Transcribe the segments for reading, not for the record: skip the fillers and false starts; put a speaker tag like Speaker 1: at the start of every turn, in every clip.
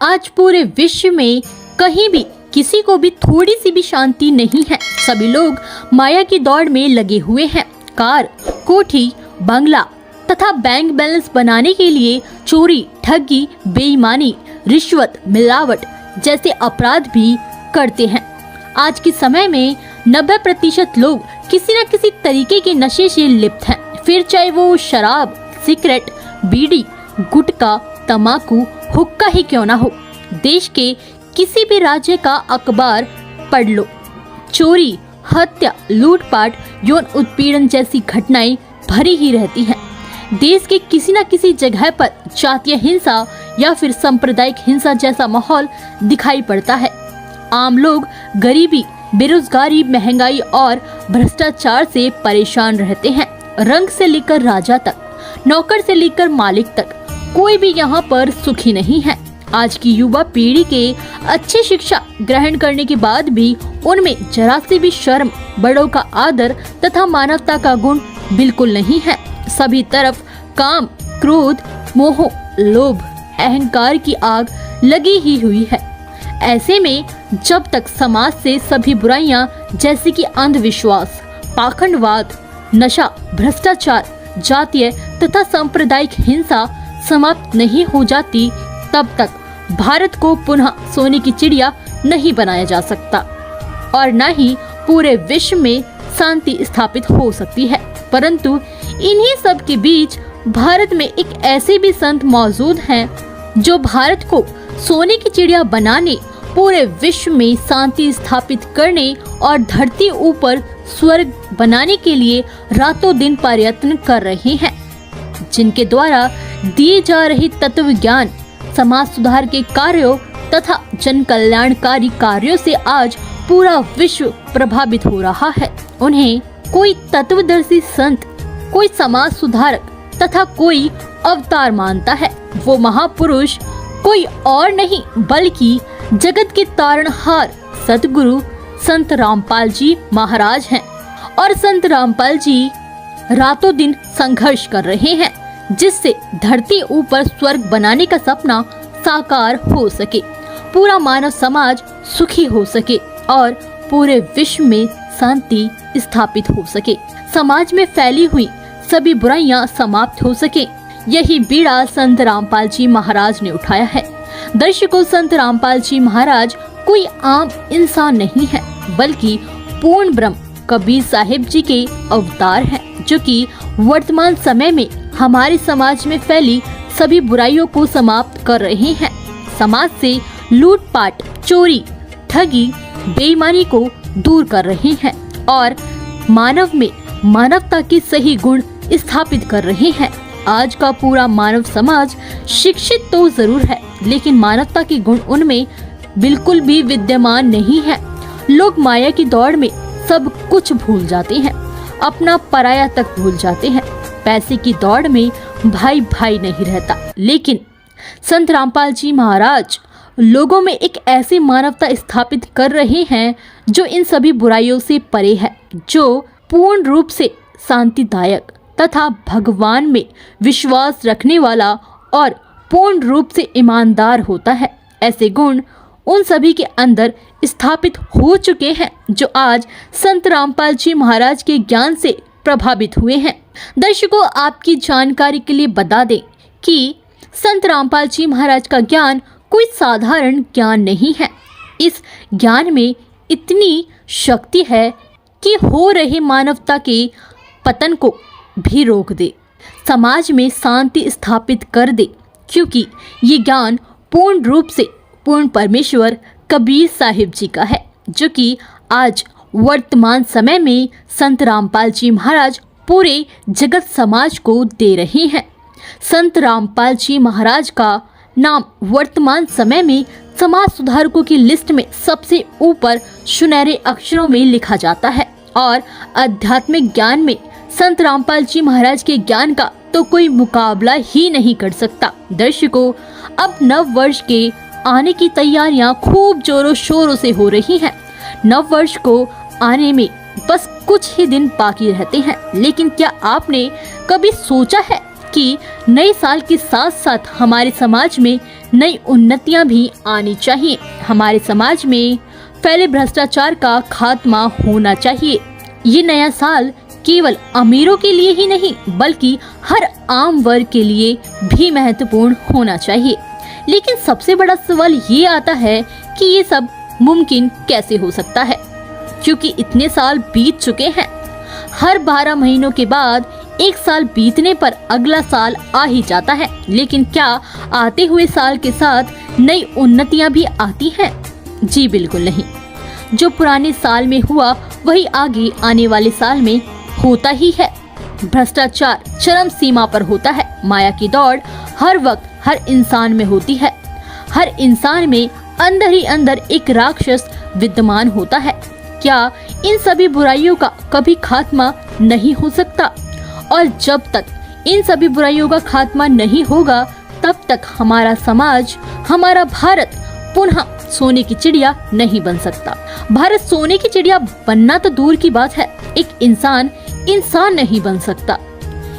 Speaker 1: आज पूरे विश्व में कहीं भी किसी को भी थोड़ी सी भी शांति नहीं है। सभी लोग माया की दौड़ में लगे हुए हैं। कार, कोठी, बंगला तथा बैंक बैलेंस बनाने के लिए चोरी, ठगी, बेईमानी, रिश्वत, मिलावट जैसे अपराध भी करते हैं। आज के समय में 90% लोग किसी न किसी तरीके के नशे से लिप्त हैं। फिर चाहे वो शराब, सिगरेट, बीड़ी, गुटखा, तंबाकू, हुक्का ही क्यों ना हो। देश के किसी भी राज्य का अखबार पढ़ लो, चोरी, हत्या, लूटपाट, यौन उत्पीड़न जैसी घटनाएं भरी ही रहती हैं। देश के किसी न किसी जगह पर जातीय हिंसा या फिर सांप्रदायिक हिंसा जैसा माहौल दिखाई पड़ता है। आम लोग गरीबी, बेरोजगारी, महंगाई और भ्रष्टाचार से परेशान रहते हैं। रंग से लेकर राजा तक, नौकर से लेकर मालिक तक, कोई भी यहाँ पर सुखी नहीं है। आज की युवा पीढ़ी के अच्छी शिक्षा ग्रहण करने के बाद भी उनमें जरा सी भी शर्म, बड़ों का आदर तथा मानवता का गुण बिल्कुल नहीं है। सभी तरफ काम, क्रोध, मोह, लोभ, अहंकार की आग लगी ही हुई है। ऐसे में जब तक समाज से सभी बुराइयां जैसे कि अंधविश्वास, पाखंडवाद, नशा, भ्रष्टाचार, जातीय तथा सांप्रदायिक हिंसा समाप्त नहीं हो जाती, तब तक भारत को पुनः सोने की चिड़िया नहीं बनाया जा सकता और न ही पूरे विश्व में शांति स्थापित हो सकती है। परंतु इन्हीं सब के बीच भारत में एक ऐसे भी संत मौजूद हैं जो भारत को सोने की चिड़िया बनाने, पूरे विश्व में शांति स्थापित करने और धरती ऊपर स्वर्ग बनाने के लिए रातों दिन प्रयत्न कर रहे हैं, जिनके द्वारा दिए जा रहे तत्व ज्ञान, समाज सुधार के कार्यों तथा जन कल्याणकारी कार्यों से आज पूरा विश्व प्रभावित हो रहा है। उन्हें कोई तत्वदर्शी संत, कोई समाज सुधारक तथा कोई अवतार मानता है। वो महापुरुष कोई और नहीं बल्कि जगत के तारणहार सतगुरु संत रामपाल जी महाराज हैं। और संत रामपाल जी रातों दिन संघर्ष कर रहे हैं, जिससे धरती ऊपर स्वर्ग बनाने का सपना साकार हो सके, पूरा मानव समाज सुखी हो सके और पूरे विश्व में शांति स्थापित हो सके, समाज में फैली हुई सभी बुराइयां समाप्त हो सके। यही बीड़ा संत रामपाल जी महाराज ने उठाया है। दर्शकों, संत रामपाल जी महाराज कोई आम इंसान नहीं है, बल्कि पूर्ण ब्रह्म कबीर साहिब जी के अवतार हैं, जो कि वर्तमान समय में हमारे समाज में फैली सभी बुराइयों को समाप्त कर रहे हैं। समाज से लूटपाट, चोरी, ठगी, बेईमानी को दूर कर रहे हैं और मानव में मानवता के सही गुण स्थापित कर रहे हैं। आज का पूरा मानव समाज शिक्षित तो जरूर है, लेकिन मानवता के गुण उनमें बिल्कुल भी विद्यमान नहीं है। लोग माया की दौड़ में सब कुछ भूल जाते हैं, अपना पराया तक भूल जाते हैं। पैसे की दौड़ में भाई भाई नहीं रहता। लेकिन संत रामपाल जी महाराज लोगों में एक ऐसी मानवता स्थापित कर रहे हैं जो इन सभी बुराइयों से परे है, जो पूर्ण रूप से शांतिदायक तथा भगवान में विश्वास रखने वाला और पूर्ण रूप से ईमानदार होता है। ऐसे गुण उन सभी के अंदर स्थापित हो चुके हैं जो आज संत रामपाल जी महाराज के ज्ञान से प्रभावित हुए हैं। दर्शकों, आपकी जानकारी के लिए बता दें कि संत रामपाल जी महाराज का ज्ञान कोई साधारण ज्ञान नहीं है। इस ज्ञान में इतनी शक्ति है कि हो रहे मानवता के पतन को भी रोक दे, समाज में शांति स्थापित कर दे, क्योंकि ये ज्ञान पूर्ण रूप से पूर्ण परमेश्वर कबीर साहिब जी का है, जो कि आज वर्तमान समय में संत रामपाल जी महाराज पूरे जगत समाज को दे रहे हैं। संत रामपाल जी महाराज का नाम वर्तमान समय में समाज सुधारकों की लिस्ट में सबसे ऊपर सुनहरे अक्षरों में लिखा जाता है और आध्यात्मिक ज्ञान में संत रामपाल जी महाराज के ज्ञान का तो कोई मुकाबला ही नहीं कर सकता। दर्शकों, अब नव वर्ष के आने की तैयारियां खूब जोरों शोरों से हो रही हैं। नव वर्ष को आने में बस कुछ ही दिन बाकी रहते हैं, लेकिन क्या आपने कभी सोचा है कि नए साल के साथ साथ हमारे समाज में नई उन्नतियां भी आनी चाहिए। हमारे समाज में फैले भ्रष्टाचार का खात्मा होना चाहिए। ये नया साल केवल अमीरों के लिए ही नहीं बल्कि हर आम वर्ग के लिए भी महत्वपूर्ण होना चाहिए। लेकिन सबसे बड़ा सवाल ये आता है कि ये सब मुमकिन कैसे हो सकता है, क्योंकि इतने साल बीत चुके हैं। हर 12 महीनों के बाद एक साल बीतने पर अगला साल आ ही जाता है। लेकिन क्या आते हुए साल के साथ नई उन्नतियां भी आती हैं? जी बिल्कुल नहीं। जो पुराने साल में हुआ वही आगे आने वाले साल में होता ही है। भ्रष्टाचार चरम सीमा पर होता है। माया की दौड़ हर वक्त हर इंसान में होती है। हर इंसान में अंदर ही अंदर एक राक्षस विद्यमान होता है। क्या इन सभी बुराइयों का कभी खात्मा नहीं हो सकता? और जब तक इन सभी बुराइयों का खात्मा नहीं होगा तब तक हमारा समाज, हमारा भारत पुनः सोने की चिड़िया नहीं बन सकता। भारत सोने की चिड़िया बनना तो दूर की बात है, एक इंसान इंसान नहीं बन सकता।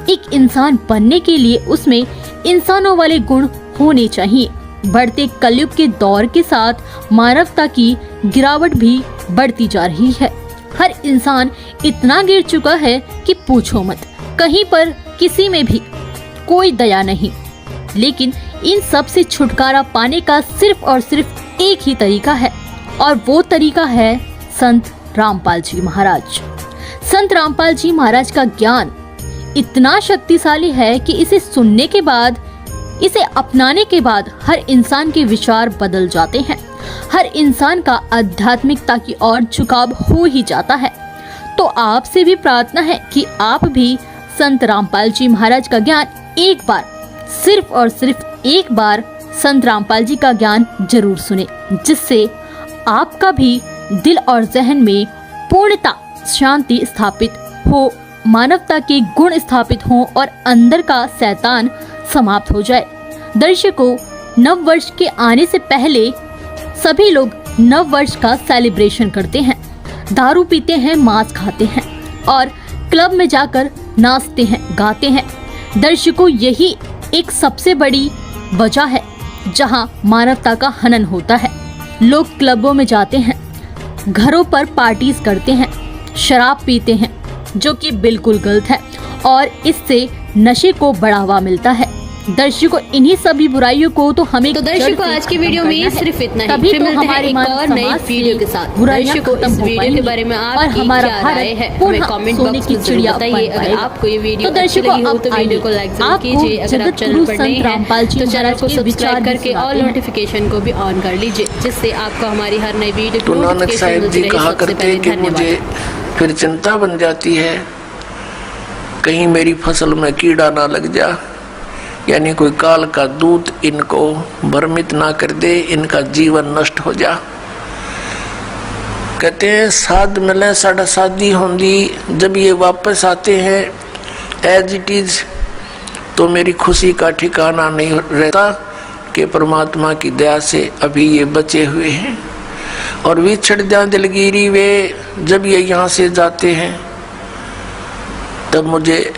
Speaker 1: एक इंसान बनने के लिए उसमें इंसानों वाले गुण होने चाहिए। बढ़ते कलयुग के दौर के साथ मानवता की गिरावट भी बढ़ती जा रही है। हर इंसान इतना गिर चुका है कि पूछो मत। कहीं पर किसी में भी कोई दया नहीं। लेकिन इन सब से छुटकारा पाने का सिर्फ और सिर्फ एक ही तरीका है, और वो तरीका है संत रामपाल जी महाराज। संत रामपाल जी महाराज का ज्ञान इतना शक्तिशाली है कि इसे सुनने के बाद, इसे अपनाने के बाद हर इंसान के विचार बदल जाते हैं। हर इंसान का आध्यात्मिकता की ओर झुकाव हो ही जाता है। तो आपसे भी प्रार्थना है कि आप भी संत रामपाल जी महाराज का ज्ञान एक बार, सिर्फ और सिर्फ एक बार संत रामपाल जी का ज्ञान जरूर सुने, जिससे आपका भी दिल और जहन में पूर्णता शांति स्थापित हो, मानवता के गुण स्थापित हों और अंदर का शैतान समाप्त हो जाए। दर्शकों, नव वर्ष के आने से पहले सभी लोग नव वर्ष का सेलिब्रेशन करते हैं, दारू पीते हैं, मांस खाते हैं और क्लब में जाकर नाचते हैं, गाते हैं। दर्शकों, यही एक सबसे बड़ी वजह है जहां मानवता का हनन होता है। लोग क्लबों में जाते हैं, घरों पर पार्टीज करते हैं, शराब पीते हैं, जो कि बिल्कुल गलत है और इससे नशे को बढ़ावा मिलता है। दर्शकों, इन्हीं सभी बुराइयों को तो हमें
Speaker 2: तो दर्शकों आज की वीडियो में सिर्फ इतना ही। फिर मिलते हैं एक और नई वीडियो के साथ। दर्शकों, इस वीडियो के बारे में आपकी क्या राय है हमें कमेंट बॉक्स में जरूर बताइए। अगर आपको ये वीडियो अच्छी लगी हो तो वीडियो को लाइक जरूर कीजिए। अगर आप चैनल पर नए हैं तो चैनल को सब्सक्राइब करके ऑल नोटिफिकेशन को भी ऑन कर लीजिए, जिससे आपको हमारी हर नई वीडियो की नोटिफिकेशन मिलती रहे सबसे पहले। धन्यवाद।
Speaker 3: फिर चिंता बन जाती है, कहीं मेरी फसल में कीड़ा ना लग जा, यानी कोई काल का दूत इनको भ्रमित ना कर दे, इनका जीवन नष्ट हो जा। कहते हैं साध मिले साढ़ा शादी होंगी, जब ये वापस आते हैं एज इट इज तो मेरी खुशी का ठिकाना नहीं रहता कि परमात्मा की दया से अभी ये बचे हुए हैं। और विछड़ जा दिलगिरी वे, जब ये यहाँ से जाते हैं तब मुझे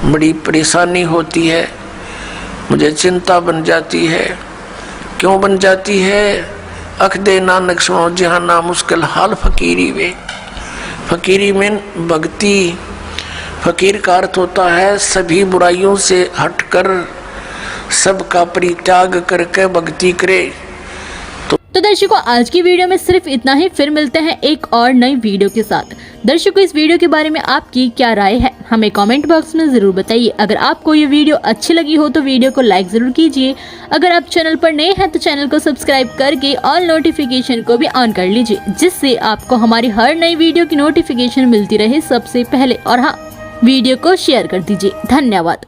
Speaker 3: बड़ी परेशानी होती है, मुझे चिंता बन जाती है। क्यों बन जाती है? अख दे नानक सुनो जहाँ ना मुश्किल हाल फकीरी वे। फकीरी में भक्ति, फकीर का अर्थ होता है सभी बुराइयों से हटकर सबका परित्याग करके भक्ति करे।
Speaker 1: तो दर्शकों, आज की वीडियो में सिर्फ इतना ही। फिर मिलते हैं एक और नई वीडियो के साथ। दर्शकों, इस वीडियो के बारे में आपकी क्या राय है हमें कमेंट बॉक्स में जरूर बताइए। अगर आपको ये वीडियो अच्छी लगी हो तो वीडियो को लाइक जरूर कीजिए। अगर आप चैनल पर नए हैं तो चैनल को सब्सक्राइब करके ऑल नोटिफिकेशन को भी ऑन कर लीजिए, जिससे आपको हमारी हर नई वीडियो की नोटिफिकेशन मिलती रहे सबसे पहले। और हाँ, वीडियो को शेयर कर दीजिए। धन्यवाद।